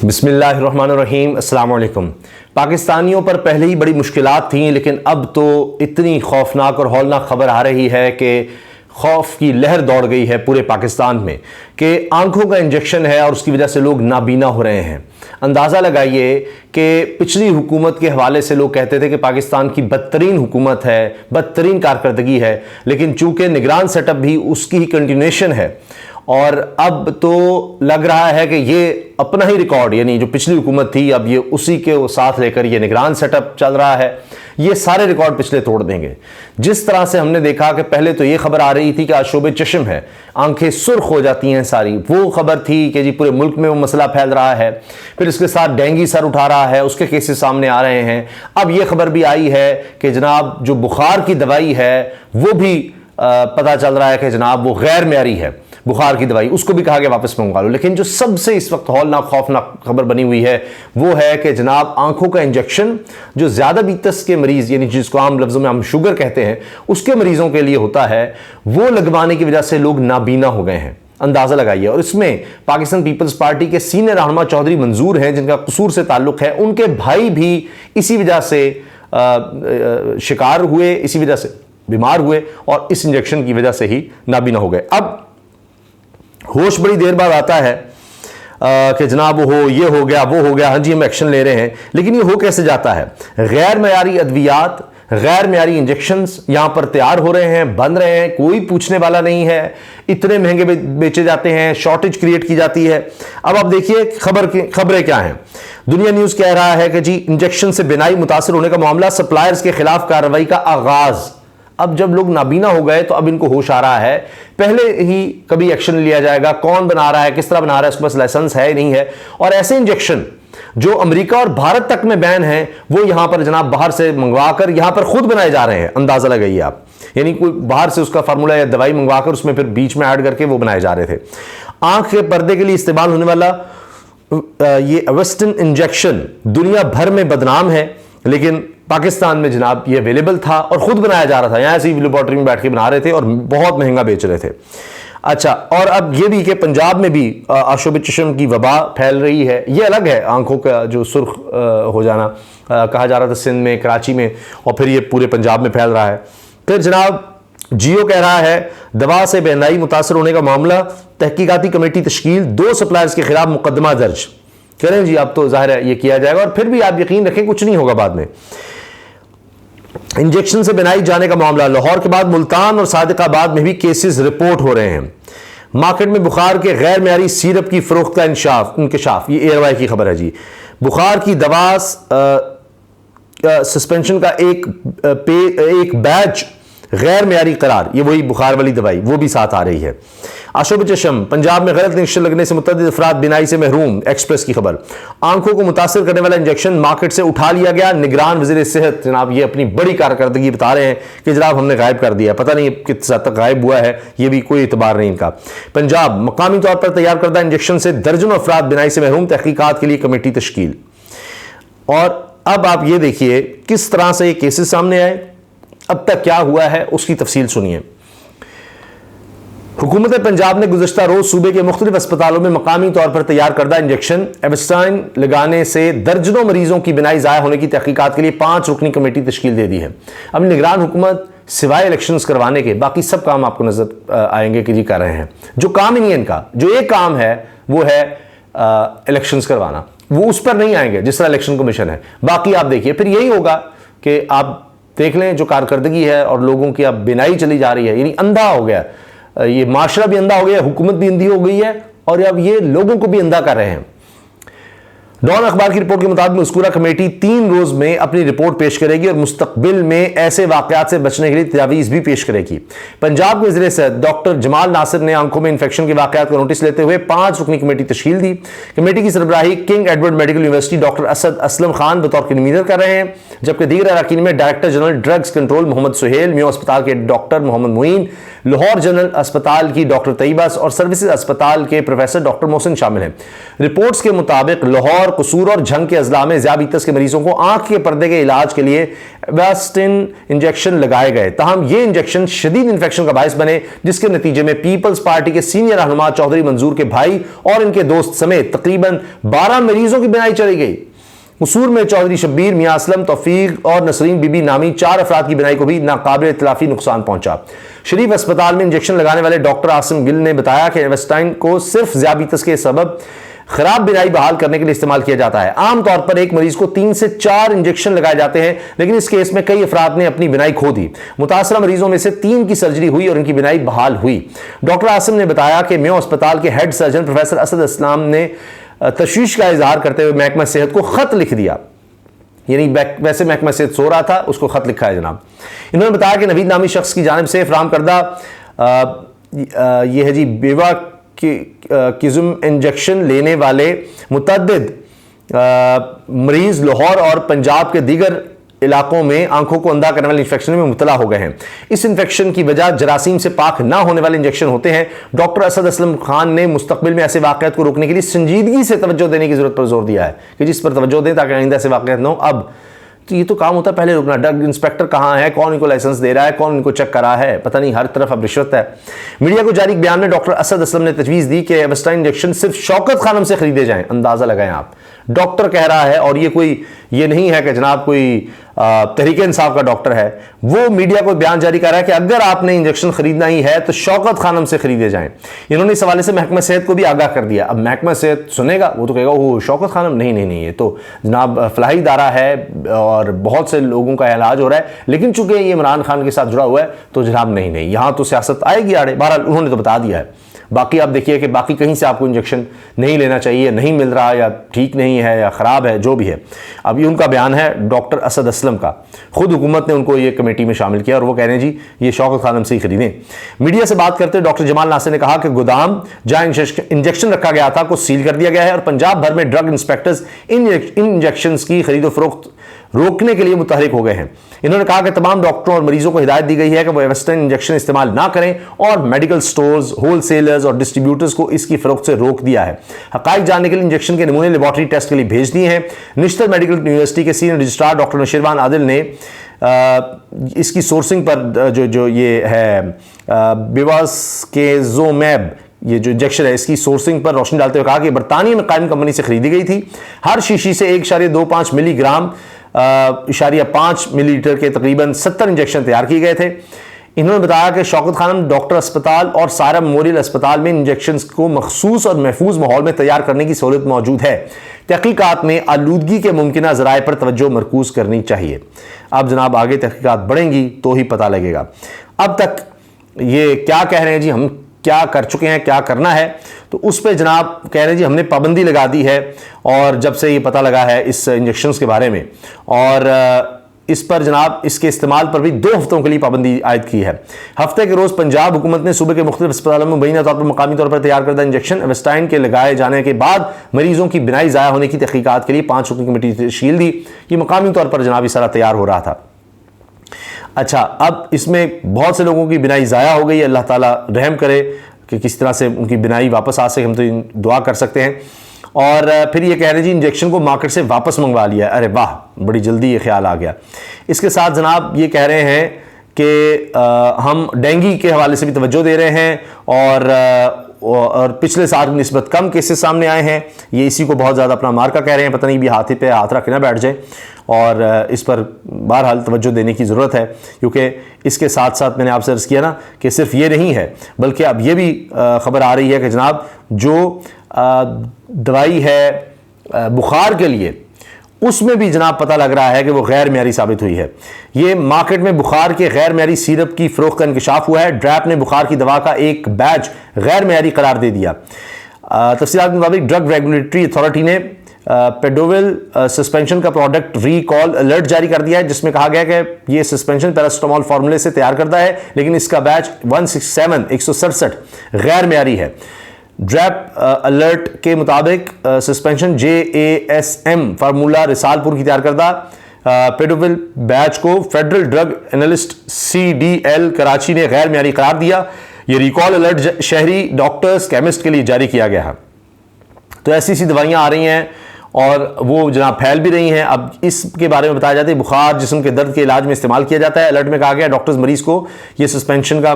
बिस्मिल्लाहिर्रहमानिर्रहीम, अस्सलाम वालेकुम। पाकिस्तानियों पर पहले ही बड़ी मुश्किलात थीं, लेकिन अब तो इतनी खौफनाक और हौलनाक खबर आ रही है कि खौफ की लहर दौड़ गई है पूरे पाकिस्तान में कि आंखों का इंजेक्शन है और उसकी वजह से लोग नाबीना हो रहे हैं। अंदाज़ा लगाइए कि पिछली हुकूमत के हवाले से लोग कहते थे कि पाकिस्तान की बदतरीन हुकूमत है, बदतरीन कारकर्दगी है, लेकिन चूंकि निगरान सेटअप भी उसकी ही कंटिन्यूएशन है और अब तो लग रहा है कि ये अपना ही रिकॉर्ड, यानी जो पिछली हुकूमत थी अब ये उसी के साथ लेकर ये निगरान सेटअप चल रहा है, ये सारे रिकॉर्ड पिछले तोड़ देंगे। जिस तरह से हमने देखा कि पहले तो ये खबर आ रही थी कि आशोब चश्म है, आंखें सुर्ख हो जाती हैं सारी, वो खबर थी कि जी पूरे मुल्क में वो मसला फैल रहा है, फिर इसके साथ डेंगू सर उठा रहा है, उसके केसेस सामने आ रहे हैं। अब ये खबर भी आई है कि जनाब जो बुखार की दवाई है वो भी पता चल रहा है कि जनाब वो गैर मेयारी है, बुखार की दवाई, उसको भी कहा गया वापस मंगवा लो। लेकिन जो सबसे इस वक्त हौलनाक खौफनाक खबर बनी हुई है वो है कि जनाब आंखों का इंजेक्शन जो ज़्यादा बीतस के मरीज़, यानी जिसको आम लफ्ज़ों में हम शुगर कहते हैं, उसके मरीज़ों के लिए होता है, वो लगवाने की वजह से लोग नाबीना हो गए हैं। अंदाज़ा लगाइए। और इसमें पाकिस्तान पीपल्स पार्टी के सीनियर रहनुमा चौधरी मंजूर हैं, जिनका कसूर से ताल्लुक़ है, उनके भाई भी इसी वजह से शिकार हुए, इसी वजह से बीमार हुए और इस इंजेक्शन की वजह से ही नाबीना हो गए। अब होश बड़ी देर बाद आता है कि जनाब हो ये हो गया वो हो गया, हाँ जी हम एक्शन ले रहे हैं, लेकिन ये हो कैसे जाता है? गैर मयारी अद्वियात, गैर मयारी इंजेक्शंस यहाँ पर तैयार हो रहे हैं, बन रहे हैं, कोई पूछने वाला नहीं है, इतने महंगे बेचे जाते हैं, शॉर्टेज क्रिएट की जाती है। अब आप देखिए खबरें क्या हैं। दुनिया न्यूज़ कह रहा है कि जी इंजेक्शन से बिनाई मुतासर होने का मामला, सप्लायर्स के खिलाफ कार्रवाई का आगाज। अब जब लोग नाबीना हो गए तो अब इनको होश आ रहा है, पहले ही कभी एक्शन लिया जाएगा, कौन बना रहा है, किस तरह बना रहा है, उसके पास लाइसेंस है नहीं है। और ऐसे इंजेक्शन जो अमेरिका और भारत तक में बैन है वो यहां पर जनाब बाहर से मंगवाकर यहां पर खुद बनाए जा रहे हैं। अंदाजा लगाइए आप, यानी कोई बाहर से उसका फार्मूला या दवाई मंगवाकर उसमें फिर बीच में ऐड करके वो बनाए जा रहे थे। आंख के पर्दे के लिए इस्तेमाल होने वाला ये वेस्टर्न इंजेक्शन दुनिया भर में बदनाम है, लेकिन पाकिस्तान में जनाब ये अवेलेबल था और खुद बनाया जा रहा था, यहाँ से लेबोरेटरी में बैठ के बना रहे थे और बहुत महंगा बेच रहे थे। अच्छा, और अब ये भी कि पंजाब में भी आशोब चश्म की वबा फैल रही है। ये अलग है आंखों का जो सुर्ख हो जाना, कहा जा रहा था सिंध में, कराची में, और फिर ये पूरे पंजाब में फैल रहा है। फिर जनाब जियो कह रहा है दवा से बेनाई मुतासर होने का मामला, तहकीकाती कमेटी तश्कील, 2 सप्लायर्स के खिलाफ मुकदमा दर्ज करें जी। अब तो जाहिर है ये किया जाएगा और फिर भी आप यकीन रखें कुछ नहीं होगा बाद में। इंजेक्शन से बनाई जाने का मामला, लाहौर के बाद मुल्तान और सादिकाबाद में भी केसेस रिपोर्ट हो रहे हैं। मार्केट में बुखार के गैर मयारी सिरप की फरोख्त का इंकशाफ, ये एयरवाई की खबर है जी। बुखार की दवा सस्पेंशन का एक बैच गैर मयारी करार, ये वही बुखार वाली दवाई वो भी साथ आ रही है। आशोब चश्म, पंजाब में गलत इंजेक्शन लगने से मुतअद्दिद अफराद बिनाई से महरूम, एक्सप्रेस की खबर। आंखों को मुतासर करने वाला इंजेक्शन मार्केट से उठा लिया गया, निगरान वज़ीर सेहत जनाब ये अपनी बड़ी कारकर्दगी बता रहे हैं कि जनाब हमने गायब कर दिया, पता नहीं किस हद तक गायब हुआ है, ये भी कोई इतबार नहीं इनका। पंजाब, मकामी तौर पर तैयार करदा इंजेक्शन से दर्जनों अफराद बिनाई से महरूम, तहकीकात के लिए कमेटी तश्कील। और अब आप ये देखिए किस तरह से ये केसेस सामने आए, अब तक क्या हुआ है उसकी तफसील सुनिए। हुकूमत पंजाब ने गुज़श्ता रोज सूबे के मुख्तलिफ अस्पतालों में मकामी तौर पर तैयार करदा इंजेक्शन एबस्टाइन लगाने से दर्जनों मरीजों की बिनाई ज़ाया होने की तहकीकात के लिए 5 रुकनी कमेटी तश्कील दे दी है। अब निगरान हुकूमत सिवाय इलेक्शंस करवाने के बाकी सब काम आपको नजर आएंगे कि जी कर रहे हैं। जो काम ही नहीं है इनका, जो एक काम है वो है इलेक्शंस करवाना, वो उस पर नहीं आएंगे जिस तरह इलेक्शन कमीशन है। बाकी आप देखिए फिर यही होगा कि आप देख लें जो कारकर्दगी है और लोगों की अब बिनाई चली जा रही है, यानी अंधा हो गया ये माशरा भी, अंधा हो गया, हुकूमत भी अंधी हो गई है और अब ये लोगों को भी अंधा कर रहे हैं। डॉन अखबार की रिपोर्ट के मुताबिक मज़कूरा कमेटी 3 रोज में अपनी रिपोर्ट पेश करेगी और मुस्तकबिल में ऐसे वाक़यात से बचने के लिए तजावीज़ भी पेश करेगी। पंजाब के वज़ीर सेहत डॉक्टर जमाल नासिर ने आंखों में इन्फेक्शन के वाक़यात का नोटिस लेते हुए 5 रुकनी कमेटी तश्कील दी। कमेटी की सरबराही King Edward Medical University doctor Asad Aslam Khan बतौर कन्वीनर कर रहे हैं। जबकि दीगर अरकान में director general drugs control Mohammad Suhail, Mayo अस्पताल के डॉक्टर मोहम्मद मुईन, लाहौर जनरल अस्पताल की डॉक्टर तैयबा और सर्विसेज अस्पताल के प्रोफेसर डॉक्टर मोहसिन शामिल हैं। रिपोर्ट्स के मुताबिक लाहौर, कसूर और झंग के अजला में ज़ियाबीतस के मरीजों को आंख के पर्दे के इलाज के लिए एवास्टिन इंजेक्शन लगाए गए। ताहम ये इंजेक्शन शदीद इन्फेक्शन का बायस बने, जिसके नतीजे में पीपल्स पार्टी के सीनियर रहनुमा चौधरी मंजूर के भाई और इनके दोस्त समेत तकरीबन 12 मरीजों की बिनाई चली गई। कसूर में चौधरी शब्बीर, मियां असलम, तौफीक और नसरीन बीबी नामी 4 अफराद की बिनाई को भी नाकाबिल इतलाफी नुकसान पहुंचा। शरीफ अस्पताल में इंजेक्शन लगाने वाले डॉक्टर आसिम गिल ने बताया कि एवेस्टाइन को सिर्फ ज़ियाबीतस के सबब खराब बिनाई बहाल करने के लिए इस्तेमाल किया जाता है। आमतौर पर एक मरीज को 3 से 4 इंजेक्शन लगाए जाते हैं, लेकिन इस केस में कई अफराद ने अपनी बिनाई खो दी। मुतासरा मरीजों में से 3 की सर्जरी हुई और उनकी बिनाई बहाल हुई। डॉक्टर आसिम ने बताया कि मेयो अस्पताल के हेड सर्जन प्रोफेसर असद इस्लाम ने तशवीश का इजहार करते हुए महकमा सेहत को खत लिख दिया। यानी वैसे महकमा सेहत सो रहा था, उसको खत लिखा है जनाब। इन्होंने बताया कि नवीद नामी शख्स की जानिब से फराहम करदा यह है जी बेवा किज़्म इंजेक्शन लेने वाले मुतअद्दिद मरीज लाहौर और पंजाब के दीगर इलाकों में आंखों को अंधा करने वाले इन्फेक्शन में मुब्तला हो गए हैं। इस इन्फेक्शन की वजह जरासीम से पाक ना होने वाले इंजेक्शन होते हैं। डॉक्टर असद असलम खान ने मुस्तकबिल में ऐसे वाक़यात को रोकने के लिए संजीदगी से तवज्जो देने की जरूरत पर जोर दिया है कि जिस पर तवज्जो दें ताकि आइंदा ऐसे वाक़यात न हो। अब तो ये तो काम होता है पहले रुकना। ड्रग इंस्पेक्टर कहाँ है, कौन इनको लाइसेंस दे रहा है, कौन इनको चेक करा है, पता नहीं, हर तरफ अब रिश्वत है। मीडिया को जारी बयान में डॉक्टर असद असलम ने तजवीज़ दी कि एवेस्टाइन इंजेक्शन सिर्फ शौकत खानम से खरीदे जाएं। अंदाज़ा लगाएं आप, डॉक्टर कह रहा है और ये नहीं है कि जनाब कोई तहरीक इंसाफ का डॉक्टर है। वो मीडिया को बयान जारी कर रहा है कि अगर आपने इंजेक्शन खरीदना ही है तो शौकत खानम से खरीदे जाएं। इन्होंने इस हवाले से महकमा सेहत को भी आगाह कर दिया। अब महकमा सेहत सुनेगा, वो तो कहेगा वो शौकत खानम नहीं, ये तो जनाब फलाही इदारा है और बहुत से लोगों का इलाज हो रहा है, लेकिन चूंकि ये इमरान खान के साथ जुड़ा हुआ है तो जनाब नहीं, यहाँ तो सियासत आएगी आड़े। बहरहाल उन्होंने तो बता दिया है। बाकी आप देखिए कि बाकी कहीं से आपको इंजेक्शन नहीं लेना चाहिए, नहीं मिल रहा, या ठीक नहीं है या ख़राब है, जो भी है। अब ये उनका बयान है डॉक्टर असद असलम का। खुद हुकूमत ने उनको ये कमेटी में शामिल किया और वो कह रहे हैं जी ये शौकत खानम से ही खरीदें। मीडिया से बात करते डॉक्टर जमाल नासिर ने कहा कि गोदाम जहाँ इंजेक्शन रखा गया था को सील कर दिया गया है और पंजाब भर में ड्रग इंस्पेक्टर्स इन इंजेक्शन की खरीदो फरोख्त रोकने के लिए मुतहरिक हो गए हैं। इन्होंने कहा कि तमाम डॉक्टरों और मरीजों को हिदायत दी गई है कि वो एवेस्टाइन इंजेक्शन इस्तेमाल ना करें और मेडिकल स्टोर्स, होलसेलर्स और डिस्ट्रीब्यूटर्स को इसकी फरोख्त से रोक दिया है। हकाइक जानने के लिए इंजेक्शन के नमूने लेबॉर्ट्री टेस्ट के लिए भेज दिए हैं। निश्तर मेडिकल यूनिवर्सिटी के सीनियर रजिस्ट्रार डॉक्टर नशीरवान आदिल ने इसकी सोर्सिंग पर जो ये है बेवास के जोमैब, ये जो इंजेक्शन है, इसकी सोर्सिंग पर रोशनी डालते हुए कहा कि बरतानिया में कायम कंपनी से खरीदी गई थी। हर शीशी से 1.25 मिलीग्राम 5 मिलीलीटर के तकरीबन 70 इंजेक्शन तैयार किए गए थे। इन्होंने बताया कि शौकत खानम डॉक्टर अस्पताल और सारा मेमोरियल अस्पताल में इंजेक्शन को मखसूस और महफूज माहौल में तैयार करने की सहूलत मौजूद है। तहकीकात में आलूदगी के मुमकिन ज़राए पर तवज्जो मरकूज करनी चाहिए। अब जनाब आगे तहकीकात बढ़ेंगी तो ही पता लगेगा। अब तक ये क्या कह रहे हैं जी, हम क्या कर चुके हैं, क्या करना है, तो उस पर जनाब कह रहे हैं जी हमने पाबंदी लगा दी है। और जब से ये पता लगा है इस इंजेक्शन्स के बारे में, और इस पर जनाब इसके इस्तेमाल पर भी 2 हफ्तों के लिए पाबंदी आयद की है। हफ्ते के रोज़ पंजाब हुकूमत ने सूबे के मुख्तलिफ अस्पतालों में मुबैना तौर पर मकामी तौर पर तैयार करदा इंजेक्शन एवेस्टाइन के लगाए जाने के बाद मरीजों की बिनाई ज़ाया होने की तहकीकात के लिए 5 रुकनी कमेटी तश्कील दी। ये मकामी तौर पर जनाब इस सारा तैयार हो रहा था। अच्छा, अब इसमें बहुत से लोगों की बिनाई ज़ाया हो गई। अल्लाह ताला रहम करे कि किस तरह से उनकी बिनाई वापस आ सके, हम तो दुआ कर सकते हैं। और फिर ये कह रहे जी इंजेक्शन को मार्केट से वापस मंगवा लिया। अरे वाह, बड़ी जल्दी ये ख्याल आ गया। इसके साथ जनाब ये कह रहे हैं कि हम डेंगू के हवाले से भी तवज्जो दे रहे हैं और पिछले साल की निस्बत कम केसेस सामने आए हैं। ये इसी को बहुत ज़्यादा अपना मार्का कह रहे हैं। पता नहीं भी हाथी पे हाथ रख के ना बैठ जाए, और इस पर बहरहाल तवज्जो देने की ज़रूरत है, क्योंकि इसके साथ साथ मैंने आपसे अर्ज़ किया ना कि सिर्फ ये नहीं है, बल्कि अब ये भी ख़बर आ रही है कि जनाब जो दवाई है बुखार के लिए, उसमें भी जनाब पता लग रहा है कि वो गैर मेयारी साबित हुई है। ये मार्केट में बुखार के गैर मेयारी सिरप की फ़रोख्त का इंकशाफ हुआ है। ड्रैप ने बुखार की दवा का एक बैच गैर मेयारी करार दे दिया। तफसीलात के मुताबिक ड्रग रेगुलेटरी अथॉरिटी ने पेडोविल सस्पेंशन का प्रोडक्ट रिकॉल अलर्ट जारी कर दिया है, जिसमें कहा गया कि ये सस्पेंशन पैरासिटामोल फार्मूले से तैयार करता है, लेकिन इसका बैच 167 गैर मेयारी है। ड्रैप अलर्ट के मुताबिक सस्पेंशन JASM फार्मूला रिसालपुर की तैयार करदा पेडोविल बैच को federal drug analyst CDL Karachi ने गैर म्यारी करार दिया। ये रिकॉल अलर्ट शहरी डॉक्टर्स केमिस्ट के लिए जारी किया गया है। तो ऐसी दवाइयां आ रही हैं और वो जनाब फैल भी रही हैं। अब इसके बारे में बताया जाता है बुखार जिस्म के दर्द के इलाज में इस्तेमाल किया जाता है। अलर्ट में कहा गया डॉक्टर्स मरीज को ये सस्पेंशन का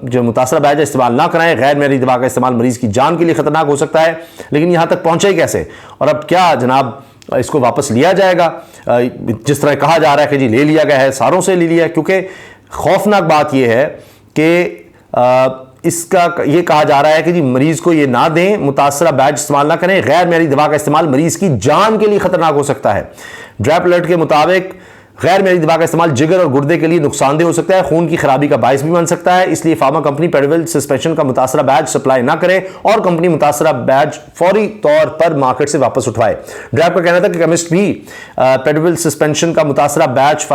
जो मुतासरा बैच है इस्तेमाल ना कराएं। गैर म्यारी दवा का इस्तेमाल मरीज की जान के लिए खतरनाक हो सकता है। लेकिन यहाँ तक पहुंचे कैसे और अब क्या जनाब इसको वापस लिया जाएगा? जिस तरह कहा जा रहा है कि जी ले लिया गया है, सारों से ले लिया है, क्योंकि खौफनाक बात यह है कि इसका ये कहा जा रहा है कि जी मरीज को ये ना दें, मुतासरा बैच इस्तेमाल ना करें। गैर म्यारी दवा का इस्तेमाल मरीज की जान के लिए खतरनाक हो सकता है। ड्रैप अलर्ट के मुताबिक गैर म्यारी दवा का इस्तेमाल जिगर और गुर्दे के लिए नुकसानदेह हो सकता है, खून की खराबी का बायस भी बन सकता है। इसलिए फार्मा कंपनी पेडोविल सस्पेंशन का मुतासरा बैच सप्लाई ना करे और कंपनी मुतासरा बैच फौरी तौर पर मार्केट से वापस उठवाए। ड्रैप का कहना था कि केमिस्ट भी पेडोविल सस्पेंशन का मुतासरा बैच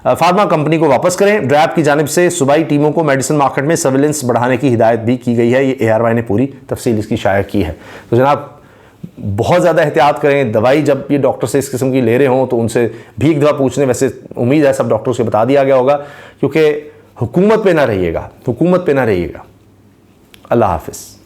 फार्मा कंपनी को वापस करें। ड्रैप की जानिब से सूबाई टीमों को मेडिसिन मार्केट में सर्विलेंस बढ़ाने की हिदायत भी की गई है। ये ARY ने पूरी तफसील इसकी शाया की है। तो जनाब बहुत ज़्यादा एहतियात करें। दवाई जब ये डॉक्टर से इस किस्म की ले रहे हों तो उनसे भी एक दफ़ा पूछने, वैसे उम्मीद है सब डॉक्टरों से बता दिया गया होगा, क्योंकि हुकूमत पे ना रहिएगा, हुकूमत पे ना रहिएगा। अल्लाह हाफिज़।